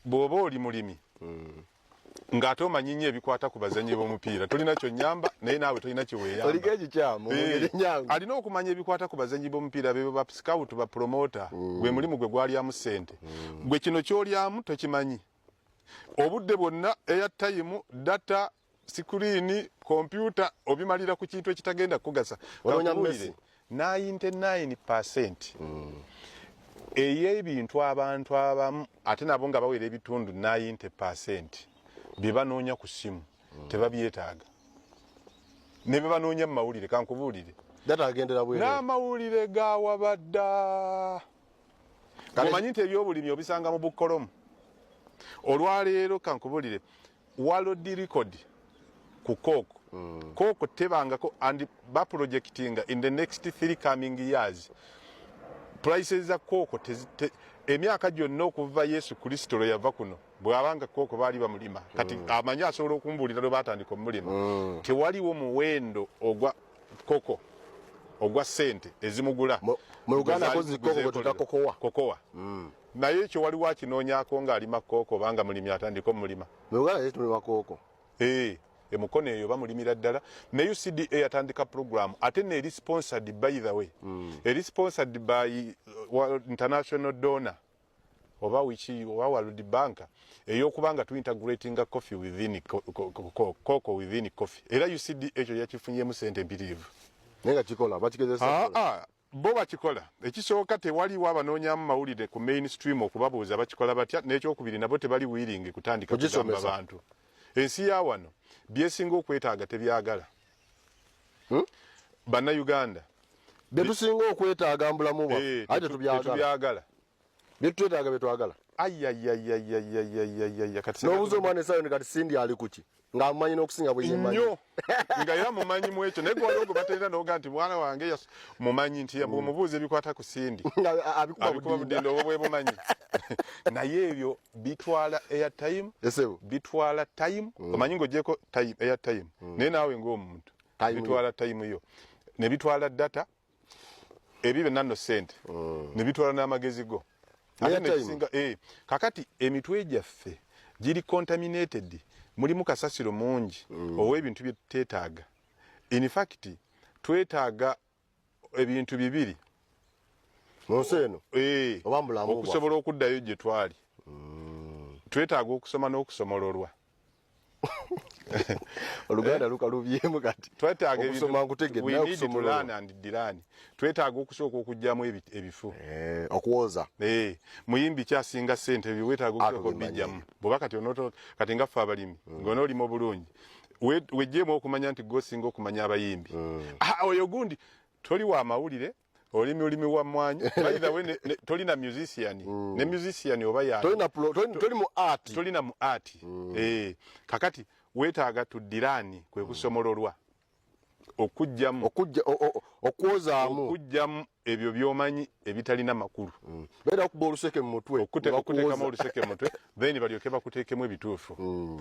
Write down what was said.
bw'oba oli mulimi ng'ate omanyi nnyo ebikwata ku bazannyi b'omupiira tolina kyonnyamba naye naawe tolina kyeweeyamba. Alina okumanya ebikwata ku bazannyi b'omupiira be ba scout ba promoter gwe mulimu gwe gwalyamu ssente gwe kino kyolyamu tokimanyi obudde bwonna airtime data screen computer obimalira ku kintu ekitagenda kugasa 99% ey'ebintu abantu abamu ate nabo nga bawera ebitundu 90% bye banoonya ku ssimu tebabyetaaga ne bye banoonya mu mawulire kankubuulire n'amawulire gawabadda omanyi nti ebyobulimi obisanga mu bukkolomu olwaleero kankubuulire World Record ku kooko tebangako and baprojectinga in the next 3 coming years prices za kooko emyaka gyonna okuva Yesu Kristo lwe yava kuno bw'abanga kooko baali bamulima kati amanyi asobola okumbuulira lwe baatandika omulima tewaliwo muwendo ogwa kooko ogwa ssente ezimugula mu Uganda kozi kokowa naye ekyo waliwo akinoonyako ng'alima kooko obanga mulimi atandika omulima mu Uganda yetu tulima kooko emukono eyo bamulimira ddala ne UCDA yatandika program ate ne eri sponsored by the way eri sponsored by international donor oba World Bank ey'okubanga tu integrating coffee within cocoa within coffee era UCDA ekyo yakifunyemu ssente mpitirivu nenga kikola bakigezesa bo bakikola ekisooka tewaliwo abanoonyamu mawulire ku mainstream okubabuuza bakikola batya n'ekyokubiri nabo tebali wiringi kutandika kugamba abantu ensi ya wano byesinga okwetaaga tebyagala bannayuganda byetusinga okwetaaga mbulamu bwa ate tetubyagala byetwetaaga byetwagala n'obuuza omwana esayo kati Sindi ali kuki ng'amumanyi n'okusinga bwe yemanyi nnyo nga era mumanyi mu ekyo naye gwaliwo gwe bateera n'oga nti mwana wange mumanyi nti bw'omubuuza ebikwata ku Sindi abikuba budinde obwo bwe bumanyi naye ebyo bitwala airtime bitwala time omanyi ng'ogyeko airtime naye naawe ng'omuntu bitwala time yo ne bitwala data ebibe nanno ssente ne bitwala n'amagezi go kakati emitwe gyaffe giri contaminated mulimu kasasiro mungi ow'ebintu bye tuteetaaga in fact twetaaga ebintu bibiri munsi eno okusobola okuddayo gye twali twetaaga okusoma n'okusomololwa Oluganda lukalubyemu kati twetaaga okusoma nkutegedde okusomololwa and dirani twetaaga okusooka okugyamu ebifu okuwoza muyimbi kyasinga ssente weetaaga okusooka obijjamu bw'oba kati kati ngaffe abalimi ng'onoolima obulungi wejjeemu okumanya nti gosinga okumanya abayimbi oyo gundi toli wa mawulire olimi wa mmwanyi either we tolina musician ne musician oba ya tolina mu art kakati weetaaga tuddirani kwe kusomololwa okujjamu okujjamu ebyo byomanyi ebitalina makulu beera okuba oluseke mu mutwe okuteekamu oluseke mu mutwe then balyoke bakuteekemu ebituufu